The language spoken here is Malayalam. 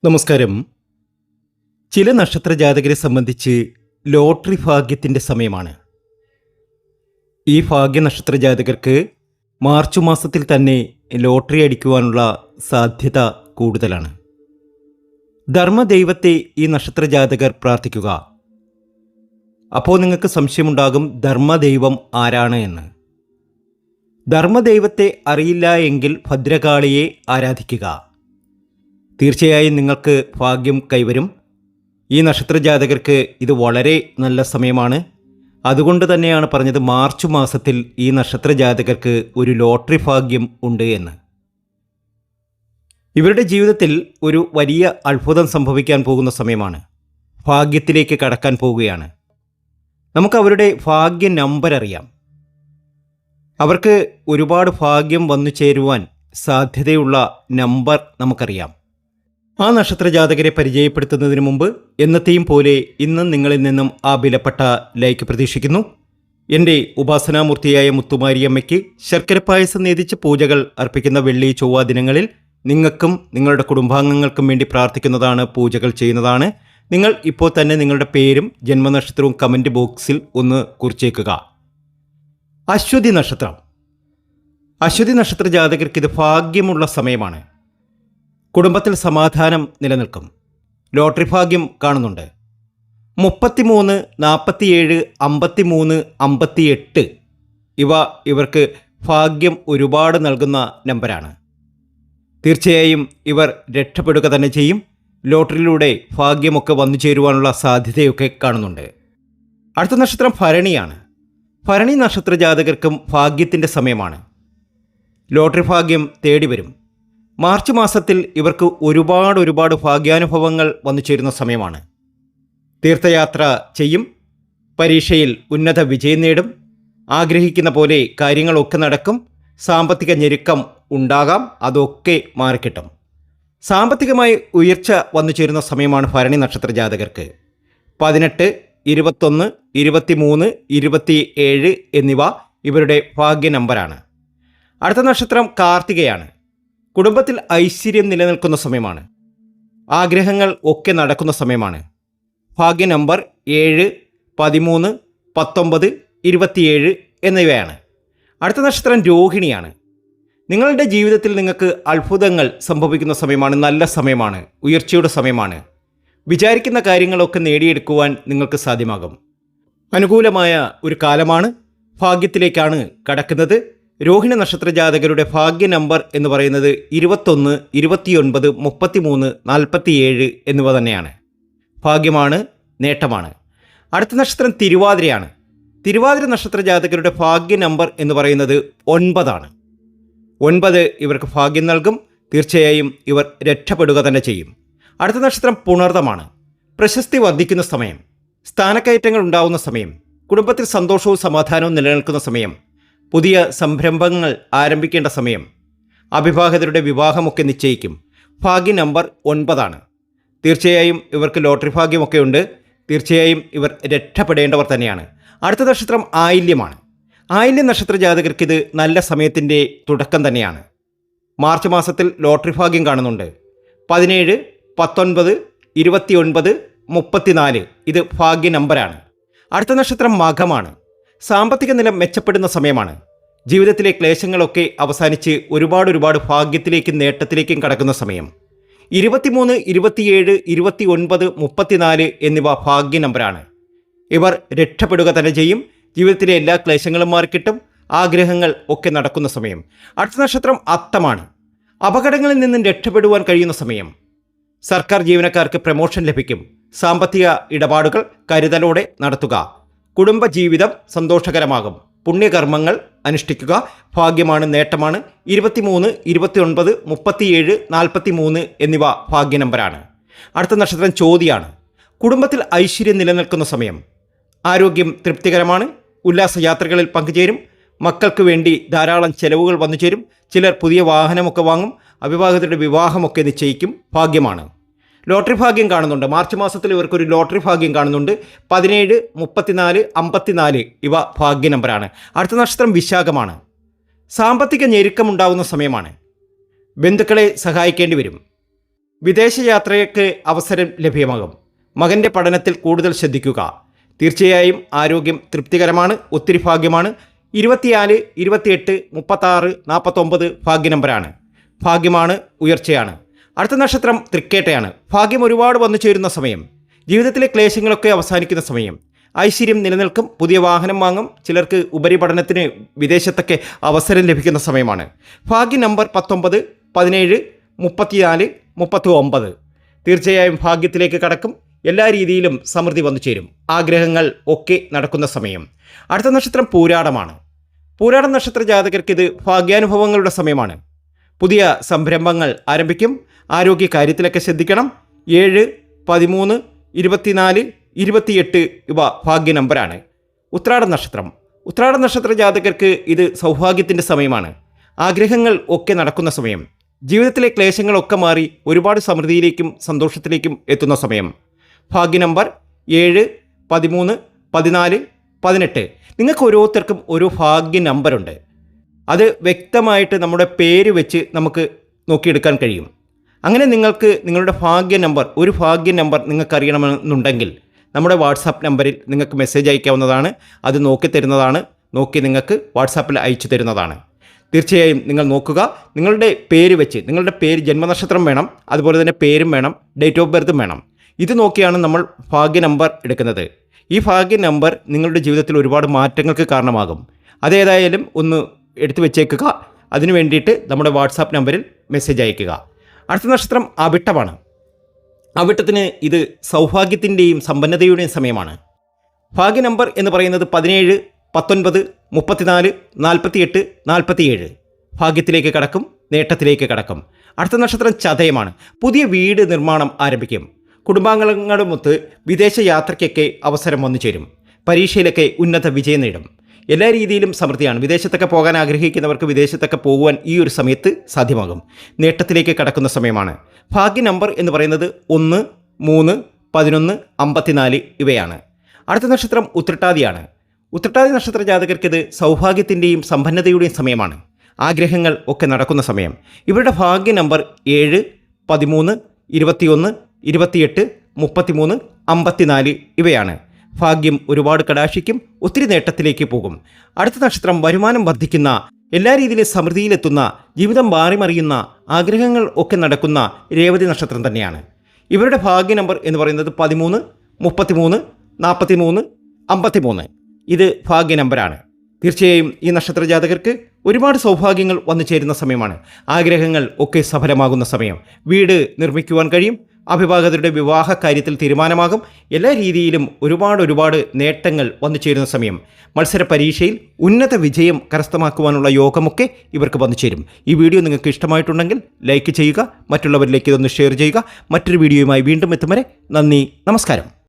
നമസ്കാരം. ചില നക്ഷത്രജാതകരെ സംബന്ധിച്ച് ലോട്ടറി ഭാഗ്യത്തിൻ്റെ സമയമാണ്. ഈ ഭാഗ്യ നക്ഷത്രജാതകർക്ക് മാർച്ച് മാസത്തിൽ തന്നെ ലോട്ടറി അടിക്കുവാനുള്ള സാധ്യത കൂടുതലാണ്. ധർമ്മദൈവത്തെ ഈ നക്ഷത്രജാതകർ പ്രാർത്ഥിക്കുക. അപ്പോൾ നിങ്ങൾക്ക് സംശയമുണ്ടാകും, ധർമ്മദൈവം ആരാണ് എന്ന്. ധർമ്മദൈവത്തെ അറിയില്ല എങ്കിൽ ഭദ്രകാളിയെ ആരാധിക്കുക. തീർച്ചയായും നിങ്ങൾക്ക് ഭാഗ്യം കൈവരും. ഈ നക്ഷത്രജാതകർക്ക് ഇത് വളരെ നല്ല സമയമാണ്. അതുകൊണ്ട് തന്നെയാണ് പറഞ്ഞത് മാർച്ച് മാസത്തിൽ ഈ നക്ഷത്രജാതകർക്ക് ഒരു ലോട്ടറി ഭാഗ്യം ഉണ്ട് എന്ന്. ഇവരുടെ ജീവിതത്തിൽ ഒരു വലിയ അത്ഭുതം സംഭവിക്കാൻ പോകുന്ന സമയമാണ്. ഭാഗ്യത്തിലേക്ക് കടക്കാൻ പോവുകയാണ്. നമുക്ക് അവരുടെ ഭാഗ്യ നമ്പർ അറിയാം. അവർക്ക് ഒരുപാട് ഭാഗ്യം വന്നു ചേരുവാൻ സാധ്യതയുള്ള നമ്പർ നമുക്കറിയാം. ആ നക്ഷത്രജാതകരെ പരിചയപ്പെടുത്തുന്നതിന് മുമ്പ് എന്നത്തെയും പോലെ ഇന്നും നിങ്ങളിൽ നിന്നും ആ വിലപ്പെട്ട ലൈക്ക് പ്രതീക്ഷിക്കുന്നു. എൻ്റെ ഉപാസനാമൂർത്തിയായ മുത്തുമാരിയമ്മയ്ക്ക് ശർക്കര പായസം നേതിച്ച് പൂജകൾ അർപ്പിക്കുന്ന വെള്ളി ചൊവ്വ ദിനങ്ങളിൽ നിങ്ങൾക്കും നിങ്ങളുടെ കുടുംബാംഗങ്ങൾക്കും വേണ്ടി പ്രാർത്ഥിക്കുന്നതാണ്, പൂജകൾ ചെയ്യുന്നതാണ്. നിങ്ങൾ ഇപ്പോൾ തന്നെ നിങ്ങളുടെ പേരും ജന്മനക്ഷത്രവും കമൻറ്റ് ബോക്സിൽ ഒന്ന് കുറിച്ചേക്കുക. അശ്വതി നക്ഷത്രം. അശ്വതി നക്ഷത്ര ജാതകർക്ക് ഇത് ഭാഗ്യമുള്ള സമയമാണ്. കുടുംബത്തിൽ സമാധാനം നിലനിൽക്കും. ലോട്ടറി ഭാഗ്യം കാണുന്നുണ്ട്. 33, 47, 53, 58 ഇവ ഇവർക്ക് ഭാഗ്യം ഒരുപാട് നൽകുന്ന നമ്പരാണ്. തീർച്ചയായും ഇവർ രക്ഷപ്പെടുക തന്നെ ചെയ്യും. ലോട്ടറിയിലൂടെ ഭാഗ്യമൊക്കെ വന്നു ചേരുവാനുള്ള സാധ്യതയൊക്കെ കാണുന്നുണ്ട്. അടുത്ത നക്ഷത്രം ഭരണിയാണ്. ഭരണി നക്ഷത്ര ജാതകർക്കും ഭാഗ്യത്തിൻ്റെ സമയമാണ്. ലോട്ടറി ഭാഗ്യം തേടി വരും. മാർച്ച് മാസത്തിൽ ഇവർക്ക് ഒരുപാട് ഭാഗ്യാനുഭവങ്ങൾ വന്നു ചേരുന്ന സമയമാണ്. തീർത്ഥയാത്ര ചെയ്യും. പരീക്ഷയിൽ ഉന്നത വിജയം നേടും. ആഗ്രഹിക്കുന്ന പോലെ കാര്യങ്ങളൊക്കെ നടക്കും. സാമ്പത്തിക ഞെരുക്കം ഉണ്ടാകാം, അതൊക്കെ മാറിക്കിട്ടും. സാമ്പത്തികമായി ഉയർച്ച വന്നു ചേരുന്ന സമയമാണ് ഭരണി നക്ഷത്ര ജാതകർക്ക്. 18, 21, 23, 27 എന്നിവ ഇവരുടെ ഭാഗ്യ നമ്പറാണ്. അടുത്ത നക്ഷത്രം കാർത്തികയാണ്. കുടുംബത്തിൽ ഐശ്വര്യം നിലനിൽക്കുന്ന സമയമാണ്. ആഗ്രഹങ്ങൾ ഒക്കെ നടക്കുന്ന സമയമാണ്. ഭാഗ്യ നമ്പർ 7, 13, 19, 27 എന്നിവയാണ്. അടുത്ത നക്ഷത്രം രോഹിണിയാണ്. നിങ്ങളുടെ ജീവിതത്തിൽ നിങ്ങൾക്ക് അത്ഭുതങ്ങൾ സംഭവിക്കുന്ന സമയമാണ്. നല്ല സമയമാണ്. ഉയർച്ചയുടെ സമയമാണ്. വിചാരിക്കുന്ന കാര്യങ്ങളൊക്കെ നേടിയെടുക്കുവാൻ നിങ്ങൾക്ക് സാധ്യമാകും. അനുകൂലമായ ഒരു കാലമാണ്. ഭാഗ്യത്തിലേക്കാണ് കടക്കുന്നത്. രോഹിണി നക്ഷത്ര ജാതകരുടെ ഭാഗ്യ നമ്പർ എന്ന് പറയുന്നത് 21, 29, 33, 47 എന്നിവ തന്നെയാണ്. ഭാഗ്യമാണ്, നേട്ടമാണ്. അടുത്ത നക്ഷത്രം തിരുവാതിരയാണ്. തിരുവാതിര നക്ഷത്ര ജാതകരുടെ ഭാഗ്യ നമ്പർ എന്ന് പറയുന്നത് 9 ആണ്. 9 ഇവർക്ക് ഭാഗ്യം നൽകും. തീർച്ചയായും ഇവർ രക്ഷപ്പെടുക തന്നെ ചെയ്യും. അടുത്ത നക്ഷത്രം പുണർതമാണ്. പ്രശസ്തി വർദ്ധിക്കുന്ന സമയം, സ്ഥാനക്കയറ്റങ്ങൾ ഉണ്ടാവുന്ന സമയം, കുടുംബത്തിൽ സന്തോഷവും സമാധാനവും നിലനിൽക്കുന്ന സമയം, പുതിയ സംരംഭങ്ങൾ ആരംഭിക്കേണ്ട സമയം, അവിവാഹിതരുടെ വിവാഹമൊക്കെ നിശ്ചയിക്കും. ഭാഗ്യ നമ്പർ 9 ആണ്. തീർച്ചയായും ഇവർക്ക് ലോട്ടറി ഭാഗ്യമൊക്കെ ഉണ്ട്. തീർച്ചയായും ഇവർ രക്ഷപ്പെടേണ്ടവർ തന്നെയാണ്. അടുത്ത നക്ഷത്രം ആയില്യമാണ്. ആയില്യം നക്ഷത്ര ജാതകർക്ക് ഇത് നല്ല സമയത്തിൻ്റെ തുടക്കം തന്നെയാണ്. മാർച്ച് മാസത്തിൽ ലോട്ടറി ഭാഗ്യം കാണുന്നുണ്ട്. 17, 19, 29, 34 ഇത് ഭാഗ്യ നമ്പറാണ്. അടുത്ത നക്ഷത്രം മകമാണ്. സാമ്പത്തിക നില മെച്ചപ്പെടുന്ന സമയമാണ്. ജീവിതത്തിലെ ക്ലേശങ്ങളൊക്കെ അവസാനിച്ച് ഒരുപാട് ഭാഗ്യത്തിലേക്കും നേട്ടത്തിലേക്കും കടക്കുന്ന സമയം. 23, 27, 29, 34 എന്നിവ ഭാഗ്യ നമ്പറാണ്. ഇവർ രക്ഷപ്പെടുക തന്നെ ചെയ്യും. ജീവിതത്തിലെ എല്ലാ ക്ലേശങ്ങളും മാറിക്കിട്ടും. ആഗ്രഹങ്ങൾ ഒക്കെ നടക്കുന്ന സമയം. അടുത്ത നക്ഷത്രം അത്തമാണ്. അപകടങ്ങളിൽ നിന്നും രക്ഷപ്പെടുവാൻ കഴിയുന്ന സമയം. സർക്കാർ ജീവനക്കാർക്ക് പ്രമോഷൻ ലഭിക്കും. സാമ്പത്തിക ഇടപാടുകൾ കരുതലോടെ നടത്തുക. കുടുംബജീവിതം സന്തോഷകരമാകും. പുണ്യകർമ്മങ്ങൾ അനുഷ്ഠിക്കുക. ഭാഗ്യമാണ്, നേട്ടമാണ്. 23, 29, 37, 43 എന്നിവ ഭാഗ്യ നമ്പറാണ്. അടുത്ത നക്ഷത്രം ചോതിയാണ്. കുടുംബത്തിൽ ഐശ്വര്യം നിലനിൽക്കുന്ന സമയം. ആരോഗ്യം തൃപ്തികരമാണ്. ഉല്ലാസയാത്രകളിൽ പങ്കുചേരും. മക്കൾക്ക് വേണ്ടി ധാരാളം ചെലവുകൾ വന്നു ചേരും. ചിലർ പുതിയ വാഹനമൊക്കെ വാങ്ങും. അവിവാഹിതരുടെ വിവാഹമൊക്കെ നിശ്ചയിക്കും. ഭാഗ്യമാണ്. ലോട്ടറി ഭാഗ്യം കാണുന്നുണ്ട്. മാർച്ച് മാസത്തിൽ ഇവർക്കൊരു ലോട്ടറി ഭാഗ്യം കാണുന്നുണ്ട്. 17, 34, 54 ഇവ ഭാഗ്യ നമ്പറാണ്. അടുത്ത നക്ഷത്രം വിശാഖമാണ്. സാമ്പത്തിക ഞെരുക്കമുണ്ടാകുന്ന സമയമാണ്. ബന്ധുക്കളെ സഹായിക്കേണ്ടി വരും. വിദേശയാത്രയ്ക്ക് അവസരം ലഭ്യമാകും. മകൻ്റെ പഠനത്തിൽ കൂടുതൽ ശ്രദ്ധിക്കുക. തീർച്ചയായും ആരോഗ്യം തൃപ്തികരമാണ്. ഒത്തിരി ഭാഗ്യമാണ്. 24, 28, 36, 49 ഭാഗ്യ നമ്പറാണ്. ഭാഗ്യമാണ്, ഉയർച്ചയാണ്. അടുത്ത നക്ഷത്രം തൃക്കേട്ടയാണ്. ഭാഗ്യം ഒരുപാട് വന്നു ചേരുന്ന സമയം. ജീവിതത്തിലെ ക്ലേശങ്ങളൊക്കെ അവസാനിക്കുന്ന സമയം. ഐശ്വര്യം നിലനിൽക്കും. പുതിയ വാഹനം വാങ്ങും. ചിലർക്ക് ഉപരിപഠനത്തിന് വിദേശത്തൊക്കെ അവസരം ലഭിക്കുന്ന സമയമാണ്. ഭാഗ്യ നമ്പർ 19, 17, 34, 39. തീർച്ചയായും ഭാഗ്യത്തിലേക്ക് കടക്കും. എല്ലാ രീതിയിലും സമൃദ്ധി വന്നു ചേരും. ആഗ്രഹങ്ങൾ ഒക്കെ നടക്കുന്ന സമയം. അടുത്ത നക്ഷത്രം പൂരാടമാണ്. പൂരാടം നക്ഷത്ര ജാതകർക്ക് ഇത് ഭാഗ്യാനുഭവങ്ങളുടെ സമയമാണ്. പുതിയ സംരംഭങ്ങൾ ആരംഭിക്കും. ആരോഗ്യ കാര്യത്തിലൊക്കെ ശ്രദ്ധിക്കണം. 7, 13, 24, 28 ഇവ ഭാഗ്യ നമ്പറാണ്. ഉത്രാട നക്ഷത്രം. ഉത്രാട നക്ഷത്ര ജാതകർക്ക് ഇത് സൗഭാഗ്യത്തിൻ്റെ സമയമാണ്. ആഗ്രഹങ്ങൾ ഒക്കെ നടക്കുന്ന സമയം. ജീവിതത്തിലെ ക്ലേശങ്ങളൊക്കെ മാറി ഒരുപാട് സമൃദ്ധിയിലേക്കും സന്തോഷത്തിലേക്കും എത്തുന്ന സമയം. ഭാഗ്യ നമ്പർ 7, 13, 14, 18. നിങ്ങൾക്ക് ഓരോരുത്തർക്കും ഒരു ഭാഗ്യ നമ്പറുണ്ട്. അത് വ്യക്തമായിട്ട് നമ്മുടെ പേര് വെച്ച് നമുക്ക് നോക്കിയെടുക്കാൻ കഴിയും. അങ്ങനെ നിങ്ങൾക്ക് നിങ്ങളുടെ ഭാഗ്യ നമ്പർ, ഒരു ഭാഗ്യ നമ്പർ നിങ്ങൾക്ക് അറിയണമെന്നുണ്ടെങ്കിൽ നമ്മുടെ വാട്സാപ്പ് നമ്പറിൽ നിങ്ങൾക്ക് മെസ്സേജ് അയക്കാവുന്നതാണ്. അത് നോക്കി തരുന്നതാണ്. നോക്കി നിങ്ങൾക്ക് വാട്സാപ്പിൽ അയച്ചു തരുന്നതാണ്. തീർച്ചയായും നിങ്ങൾ നോക്കുക. നിങ്ങളുടെ പേര് വെച്ച്, നിങ്ങളുടെ പേര്, ജന്മനക്ഷത്രം വേണം, അതുപോലെ തന്നെ പേരും വേണം, ഡേറ്റ് ഓഫ് ബർത്തും വേണം. ഇത് നോക്കിയാണ് നമ്മൾ ഭാഗ്യ നമ്പർ എടുക്കുന്നത്. ഈ ഭാഗ്യ നമ്പർ നിങ്ങളുടെ ജീവിതത്തിൽ ഒരുപാട് മാറ്റങ്ങൾക്ക് കാരണമാകും. അതേതായാലും ഒന്ന് എടുത്തു വെച്ചേക്കുക. അതിനു വേണ്ടിയിട്ട് നമ്മുടെ വാട്സാപ്പ് നമ്പറിൽ മെസ്സേജ് അയയ്ക്കുക. അടുത്ത നക്ഷത്രം അവിട്ടമാണ്. അവിട്ടത്തിന് ഇത് സൗഭാഗ്യത്തിൻ്റെയും സമ്പന്നതയുടെയും സമയമാണ്. ഭാഗ്യ നമ്പർ എന്ന് പറയുന്നത് 17, 19, 34, 48, 47. ഭാഗ്യത്തിലേക്ക് കടക്കും. നേട്ടത്തിലേക്ക് കടക്കും. അടുത്ത നക്ഷത്രം ചതയമാണ്. പുതിയ വീട് നിർമ്മാണം ആരംഭിക്കും. കുടുംബാംഗങ്ങളുമൊത്ത് വിദേശ യാത്രയ്ക്കൊക്കെ അവസരം വന്നു ചേരും. പരീക്ഷയിലൊക്കെ ഉന്നത വിജയം നേടും. എല്ലാ രീതിയിലും സമൃദ്ധിയാണ്. വിദേശത്തൊക്കെ പോകാൻ ആഗ്രഹിക്കുന്നവർക്ക് വിദേശത്തൊക്കെ പോകുവാൻ ഈ ഒരു സമയത്ത് സാധ്യമാകും. നേട്ടത്തിലേക്ക് കടക്കുന്ന സമയമാണ്. ഭാഗ്യ നമ്പർ എന്ന് പറയുന്നത് 1, 3, 11, 54 ഇവയാണ്. അടുത്ത നക്ഷത്രം ഉത്രട്ടാതിയാണ്. ഉത്രട്ടാതി നക്ഷത്ര ജാതകർക്ക് ഇത് സൗഭാഗ്യത്തിൻ്റെയും സമ്പന്നതയുടെയും സമയമാണ്. ആഗ്രഹങ്ങൾ ഒക്കെ നടക്കുന്ന സമയം. ഇവരുടെ ഭാഗ്യ നമ്പർ 7, 13, 21, 28, 33, 54 ഇവയാണ്. ഭാഗ്യം ഒരുപാട് കടാക്ഷിക്കും. ഒത്തിരി നേട്ടത്തിലേക്ക് പോകും. അടുത്ത നക്ഷത്രം വരുമാനം വർദ്ധിക്കുന്ന, എല്ലാ രീതിയിലും സമൃദ്ധിയിലെത്തുന്ന, ജീവിതം മാറിമറിയുന്ന, ആഗ്രഹങ്ങൾ ഒക്കെ നടക്കുന്ന രേവതി നക്ഷത്രം തന്നെയാണ്. ഇവരുടെ ഭാഗ്യ നമ്പർ എന്ന് പറയുന്നത് 13, 33, 43, 53. ഇത് ഭാഗ്യ നമ്പറാണ്. തീർച്ചയായും ഈ നക്ഷത്ര ജാതകർക്ക് ഒരുപാട് സൗഭാഗ്യങ്ങൾ വന്നു ചേരുന്ന സമയമാണ്. ആഗ്രഹങ്ങൾ ഒക്കെ സഫലമാകുന്ന സമയം. വീട് നിർമ്മിക്കുവാൻ കഴിയും. അഭിഭാഷകരുടെ വിവാഹ കാര്യത്തിൽ തീരുമാനമാകും. എല്ലാ രീതിയിലും ഒരുപാട് നേട്ടങ്ങൾ വന്നു ചേരുന്ന സമയം. മത്സര പരീക്ഷയിൽ ഉന്നത വിജയം കരസ്ഥമാക്കുവാനുള്ള യോഗമൊക്കെ ഇവർക്ക് വന്നു ചേരും. ഈ വീഡിയോ നിങ്ങൾക്ക് ഇഷ്ടമായിട്ടുണ്ടെങ്കിൽ ലൈക്ക് ചെയ്യുക. മറ്റുള്ളവരിലേക്ക് ഇതൊന്ന് ഷെയർ ചെയ്യുക. മറ്റൊരു വീഡിയോയുമായി വീണ്ടും എത്തും വരെ നന്ദി, നമസ്കാരം.